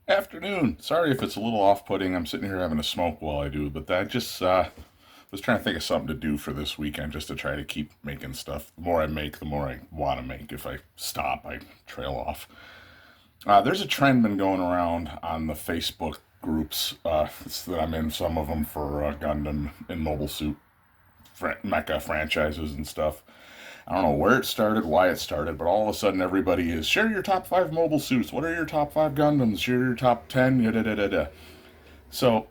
Afternoon. Sorry if it's a little off-putting. I'm sitting here having a smoke while I do, but I just was trying to think of something to do for this weekend just to try to keep making stuff. The more I make, the more I want to make. If I stop, I trail off. There's a trend been going around on the Facebook groups that I'm in, some of them for Gundam and Mobile Suit mecha franchises and stuff. I don't know where it started, why it started, but all of a sudden everybody is share your top five mobile suits. What are your top five Gundams? Share your top 10. Da, da, da, da. So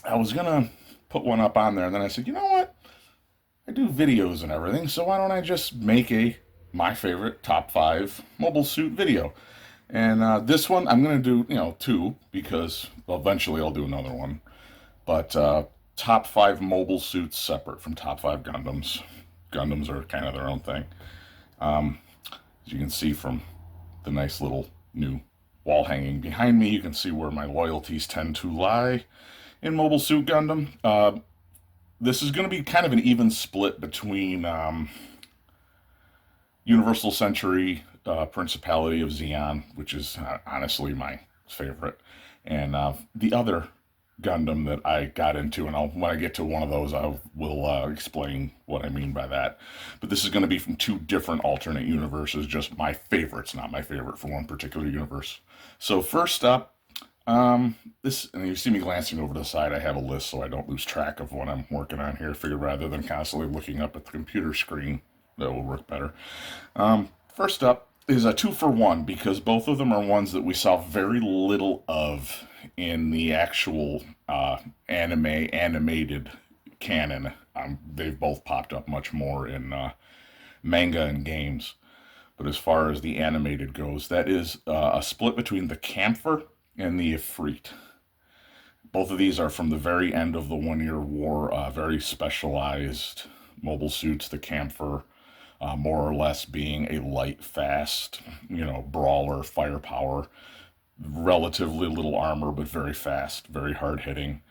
I was gonna put one up on there, and then I said, you know what? I do videos and everything, so why don't I just make a my favorite top five mobile suit video? And this one I'm gonna do, two because eventually I'll do another one. But top five mobile suits separate from top five Gundams. Gundams are kind of their own thing. As you can see from the nice little new wall hanging behind me, you can see where my loyalties tend to lie in Mobile Suit Gundam. This is going to be kind of an even split between Universal Century Principality of Zeon, which is honestly my favorite, and the other Gundam that I got into, and when I get to one of those, I will explain what I mean by that. But this is going to be from two different alternate universes, just my favorites, not my favorite for one particular universe. So first up, this, and you see me glancing over to the side, I have a list so I don't lose track of what I'm working on here. Figure rather than constantly looking up at the computer screen, that will work better. First up is a two for one because both of them are ones that we saw very little of in the actual animated canon. They've both popped up much more in manga and games. But as far as the animated goes, that is a split between the Camphor and the Ifrit. Both of these are from the very end of the One-Year War, very specialized mobile suits. The Camphor, more or less being a light, fast, brawler, firepower, relatively little armor, but very fast, very hard hitting.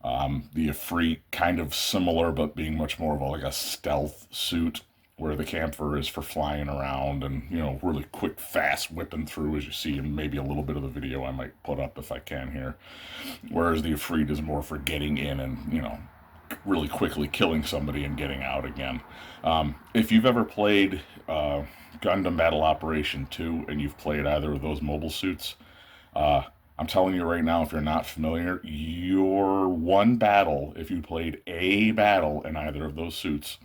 The Ifrit, kind of similar, but being much more of like a stealth suit, where the Camphor is for flying around and, really quick, fast whipping through, as you see in maybe a little bit of the video I might put up if I can here. Whereas the Ifrit is more for getting in and, really quickly killing somebody and getting out again. If you've ever played Gundam Battle Operation 2 and you've played either of those mobile suits, I'm telling you right now, if you're not familiar, your one battle, if you played a battle in either of those suits,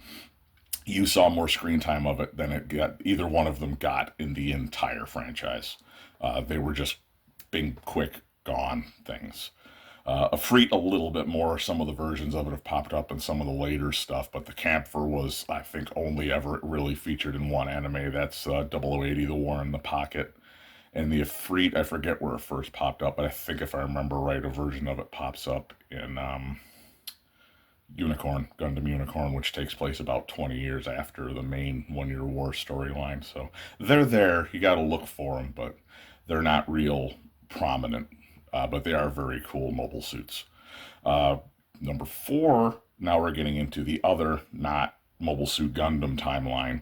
you saw more screen time of it than either one of them got in the entire franchise. They were just being quick, gone things. Afreet a little bit more. Some of the versions of it have popped up in some of the later stuff, but the Camphor was, I think, only ever really featured in one anime. That's 0080, The War in the Pocket. And the Ifrit, I forget where it first popped up, but I think if I remember right, a version of it pops up in Unicorn, Gundam Unicorn, which takes place about 20 years after the main One-Year War storyline. So they're there. You got to look for them, but they're not real prominent. But they are very cool mobile suits. Number four, now we're getting into the other not Mobile Suit Gundam timeline,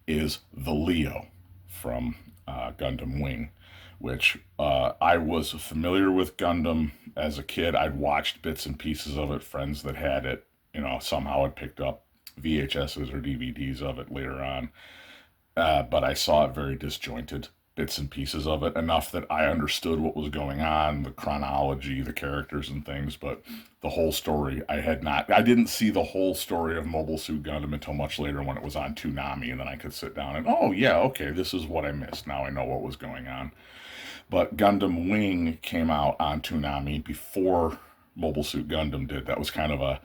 is the Leo from Gundam Wing, which I was familiar with Gundam as a kid. I'd watched bits and pieces of it, friends that had it, somehow had picked up VHSs or DVDs of it later on. But I saw it very disjointed, bits and pieces of it, enough that I understood what was going on, the chronology, the characters and things, but the whole story, I didn't see the whole story of Mobile Suit Gundam until much later when it was on Toonami, and then I could sit down and, oh yeah, okay, this is what I missed. Now I know what was going on. But Gundam Wing came out on Toonami before Mobile Suit Gundam did. That was kind of a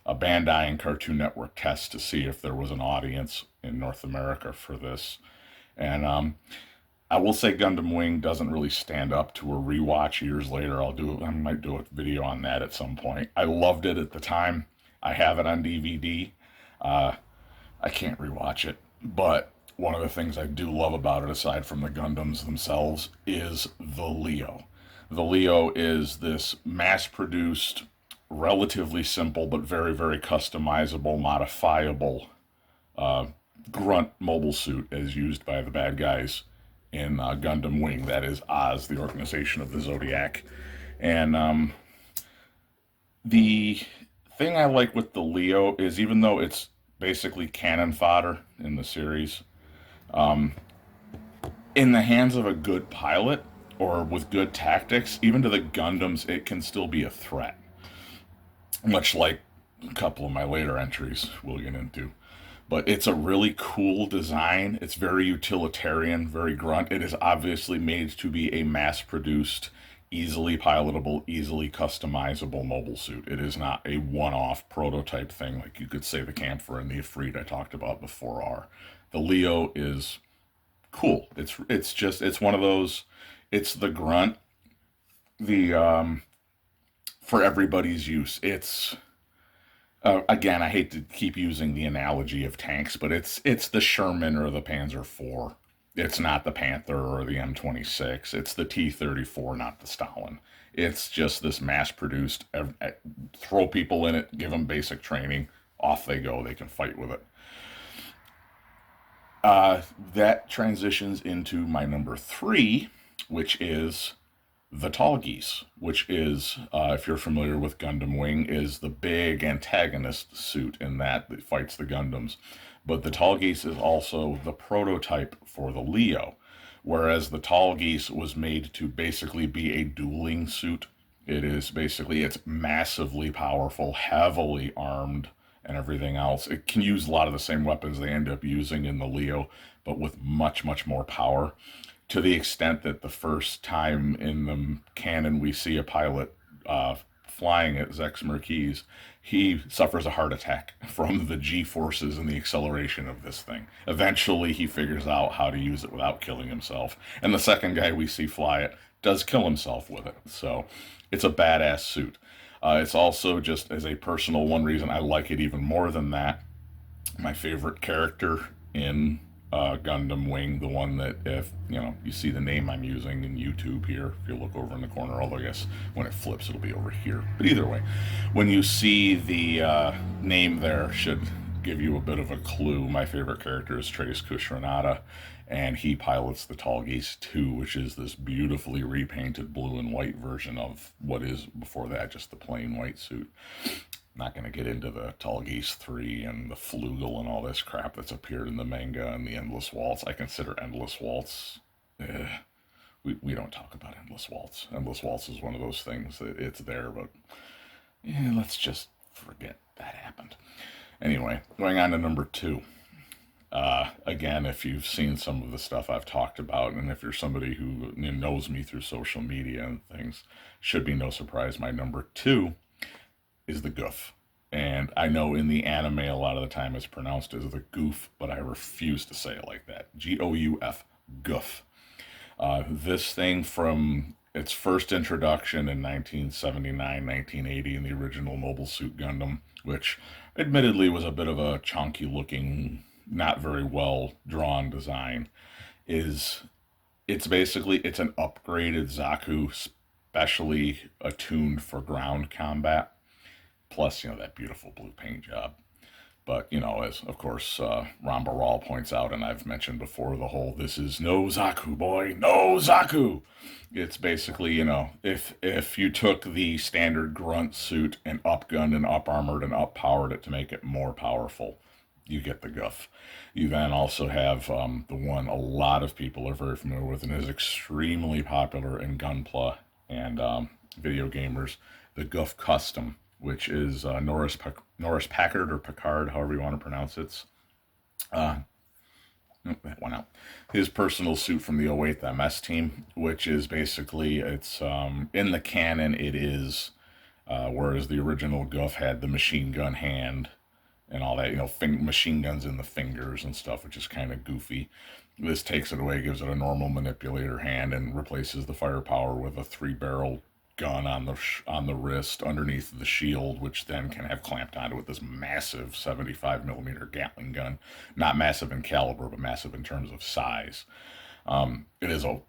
Bandai and Cartoon Network test to see if there was an audience in North America for this. And I will say Gundam Wing doesn't really stand up to a rewatch years later. I might do a video on that at some point. I loved it at the time. I have it on DVD. I can't rewatch it, but one of the things I do love about it, aside from the Gundams themselves, is the Leo. The Leo is this mass-produced, relatively simple but very, very customizable, modifiable grunt mobile suit as used by the bad guys in Gundam Wing. That is Oz, the organization of the Zodiac. And the thing I like with the Leo is even though it's basically cannon fodder in the series, in the hands of a good pilot or with good tactics, even to the Gundams, it can still be a threat. Much like a couple of my later entries we'll get into. But it's a really cool design. It's very utilitarian, very grunt. It is obviously made to be a mass produced, easily pilotable, easily customizable mobile suit. It is not a one off prototype thing like you could say the Camphor and the Ifrit I talked about before are. The Leo is cool. It's one of those. It's the grunt, the for everybody's use. It's again, I hate to keep using the analogy of tanks, but it's the Sherman or the Panzer IV. It's not the Panther or the M26. It's the T-34, not the Stalin. It's just this mass-produced. Throw people in it, give them basic training, off they go. They can fight with it. That transitions into my number three, which is the Tall Geese, which is, if you're familiar with Gundam Wing, is the big antagonist suit in that fights the Gundams. But the Tall Geese is also the prototype for the Leo, whereas the Tall Geese was made to basically be a dueling suit. It's massively powerful, heavily armed, and everything else. It can use a lot of the same weapons they end up using in the Leo, but with much, much more power. To the extent that the first time in the canon we see a pilot flying at Zex Marquis, he suffers a heart attack from the G forces and the acceleration of this thing. Eventually, he figures out how to use it without killing himself. And the second guy we see fly it does kill himself with it. So it's a badass suit. It's also just as a personal one reason I like it even more than that. My favorite character in Gundam Wing, the one that if you see the name I'm using in YouTube here, if you look over in the corner, although I guess when it flips it'll be over here. But either way, when you see the name there, should give you a bit of a clue. My favorite character is Trace Kushranada, and he pilots the Tall Geese 2, which is this beautifully repainted blue and white version of what is before that just the plain white suit. Not going to get into the Tall Geese 3 and the Flugel and all this crap that's appeared in the manga and the Endless Waltz. I consider Endless Waltz. We don't talk about Endless Waltz. Endless Waltz is one of those things that it's there, but let's just forget that happened. Anyway, going on to number two. Again, if you've seen some of the stuff I've talked about, and if you're somebody who knows me through social media and things, should be no surprise. My number two is the goof. And I know in the anime a lot of the time it's pronounced as the goof, but I refuse to say it like that. Gouf, goof. This thing from its first introduction in 1979, 1980 in the original Mobile Suit Gundam, which admittedly was a bit of a chunky looking, not very well drawn design, it's basically an upgraded Zaku specially attuned for ground combat. Plus, that beautiful blue paint job. But, as, of course, Ron Baral points out, and I've mentioned before, the whole, this is no Zaku, boy, no Zaku. It's basically, if you took the standard grunt suit and upgunned and up-armored and up-powered it to make it more powerful, you get the guff. You then also have the one a lot of people are very familiar with and is extremely popular in Gunpla and video gamers, the Guff Custom, which is Norris Packard or Picard, however you want to pronounce it. That went out. His personal suit from the '08 MS team, which is basically, it's in the canon, it is, whereas the original Guff had the machine gun hand and all that, machine guns in the fingers and stuff, which is kind of goofy. This takes it away, gives it a normal manipulator hand, and replaces the firepower with a 3-barrel gun on the wrist underneath the shield, which then can have clamped onto it this massive 75 millimeter Gatling gun. Not massive in caliber, but massive in terms of size. It is a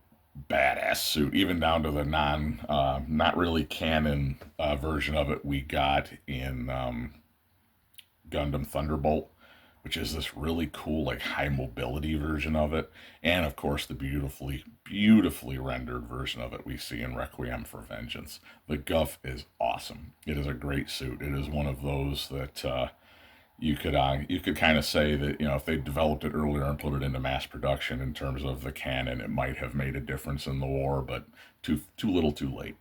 badass suit, even down to the not really canon version of it we got in Gundam Thunderbolt. which is this really cool, like high mobility version of it. And of course, the beautifully rendered version of it we see in Requiem for Vengeance. The Guff is awesome. It is a great suit. It is one of those that you could kind of say that, if they developed it earlier and put it into mass production in terms of the canon, it might have made a difference in the war, but too little, too late.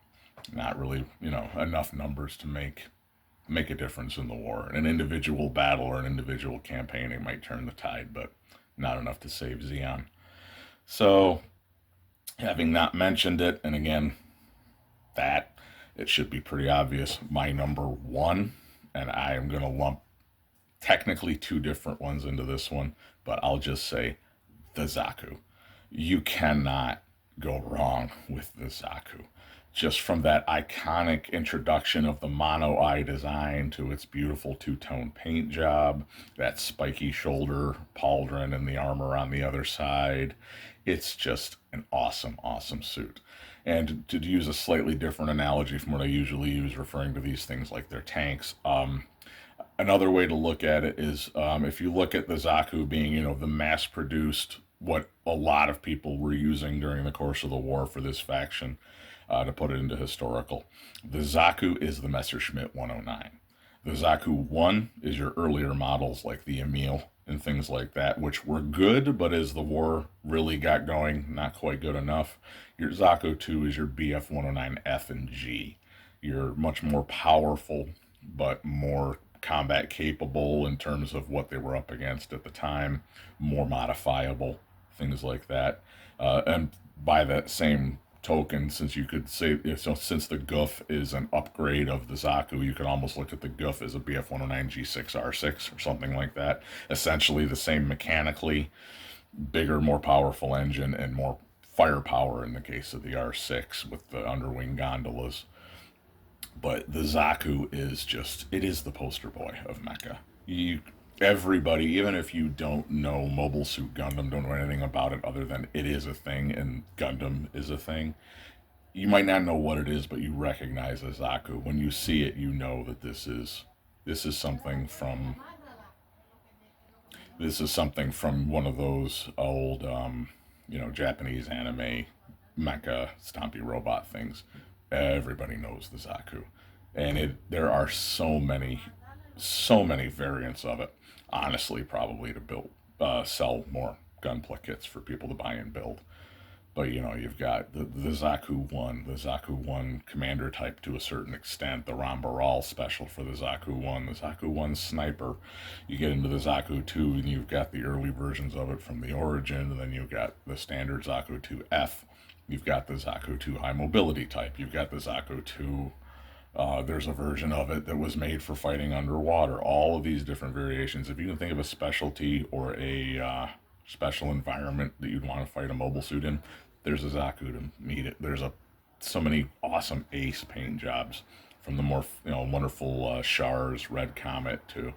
Not really, enough numbers to make a difference in the war. In an individual battle or an individual campaign, it might turn the tide, but not enough to save Xeon. So, having not mentioned it, and again, that it should be pretty obvious, my number one, and I am going to lump technically two different ones into this one, but I'll just say the Zaku. You cannot go wrong with the Zaku. Just from that iconic introduction of the mono eye design to its beautiful two-tone paint job, that spiky shoulder pauldron and the armor on the other side, it's just an awesome, awesome suit. And to use a slightly different analogy from what I usually use referring to these things like their tanks, another way to look at it is if you look at the Zaku being, the mass produced, what a lot of people were using during the course of the war for this faction, to put it into historical. The Zaku is the Messerschmitt 109. The Zaku 1 is your earlier models like the Emil and things like that, which were good, but as the war really got going, not quite good enough. Your Zaku 2 is your BF 109F and G. You're much more powerful, but more combat capable in terms of what they were up against at the time, more modifiable, things like that. And by that same token, since you could say, since the Guff is an upgrade of the Zaku, you could almost look at the Guff as a BF 109 G6R6 or something like that. Essentially the same mechanically, bigger, more powerful engine, and more firepower in the case of the R6 with the underwing gondolas. But the Zaku is it is the poster boy of Mecha. Everybody, even if you don't know Mobile Suit Gundam, don't know anything about it other than it is a thing and Gundam is a thing, you might not know what it is, but you recognize a Zaku. When you see it, you know that this is something from one of those old Japanese anime mecha stompy robot things. Everybody knows the Zaku, and there are so many variants of it. Honestly, probably to sell more gunpla kits for people to buy and build. But you've got the Zaku 1, the Zaku 1 commander type to a certain extent, the Rambaral special for the Zaku 1, the Zaku 1 sniper. You get into the Zaku 2, and you've got the early versions of it from the origin, and then you've got the standard Zaku 2F. You've got the Zaku 2 high mobility type. You've got the Zaku 2. There's a version of it that was made for fighting underwater. All of these different variations. If you can think of a specialty or a special environment that you'd want to fight a mobile suit in, there's a Zaku to meet it. There's so many awesome ace paint jobs, from the more wonderful Char's Red Comet to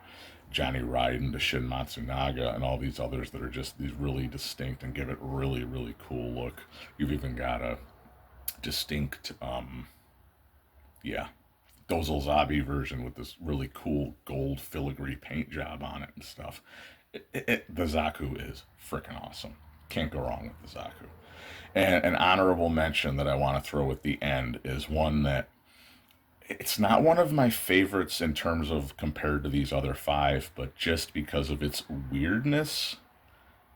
Johnny Raiden to Shin Matsunaga and all these others that are just these really distinct and give it really, really cool look. You've even got a distinct, Dozel Zabi version with this really cool gold filigree paint job on it and stuff. The Zaku is freaking awesome. Can't go wrong with the Zaku. And an honorable mention that I want to throw at the end is one that it's not one of my favorites in terms of compared to these other five, but just because of its weirdness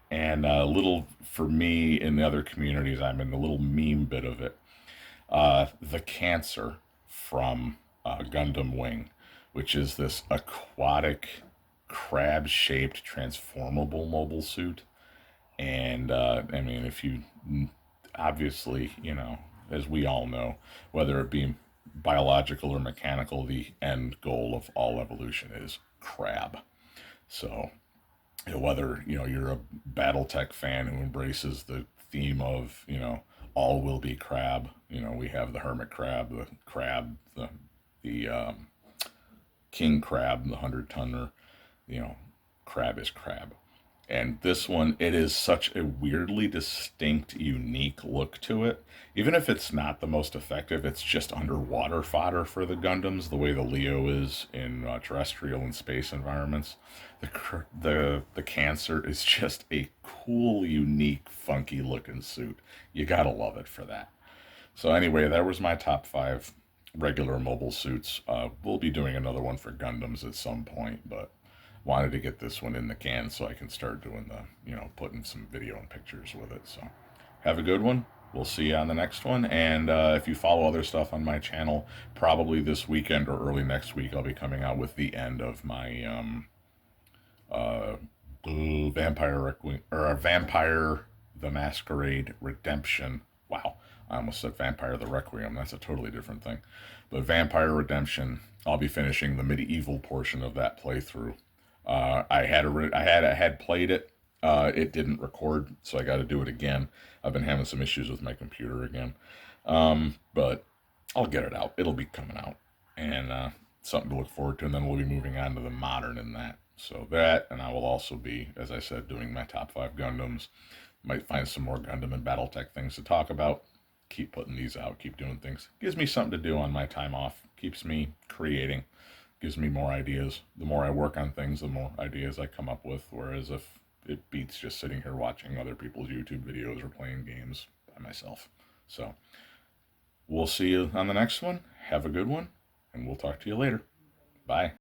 and a little, for me in the other communities I'm in, the little meme bit of it. The Cancer from Gundam Wing, which is this aquatic, crab-shaped, transformable mobile suit. And I mean, if you obviously, as we all know, whether it be biological or mechanical, the end goal of all evolution is crab. So, whether you're a BattleTech fan who embraces the theme of all will be crab. We have the hermit crab, the king crab, the 100-tonner. Crab is crab. And this one, it is such a weirdly distinct, unique look to it. Even if it's not the most effective, it's just underwater fodder for the Gundams, the way the Leo is in terrestrial and space environments. The Cancer is just a cool, unique, funky looking suit. You gotta love it for that. So anyway, that was my top five regular mobile suits. We'll be doing another one for Gundams at some point, but wanted to get this one in the can so I can start doing putting some video and pictures with it. So have a good one. We'll see you on the next one. And if you follow other stuff on my channel, probably this weekend or early next week, I'll be coming out with the end of my uh, Vampire the Masquerade Redemption. Wow, I almost said Vampire the Requiem. That's a totally different thing. But Vampire Redemption, I'll be finishing the medieval portion of that playthrough. I had played it. It didn't record, so I got to do it again. I've been having some issues with my computer again, but I'll get it out. It'll be coming out, and something to look forward to. And then we'll be moving on to the modern in that. So that, and I will also be, as I said, doing my top five Gundams. Might find some more Gundam and BattleTech things to talk about. Keep putting these out. Keep doing things. Gives me something to do on my time off. Keeps me creating. Gives me more ideas. The more I work on things, the more ideas I come up with. Whereas if it beats just sitting here watching other people's YouTube videos or playing games by myself. So we'll see you on the next one. Have a good one, and we'll talk to you later. Bye.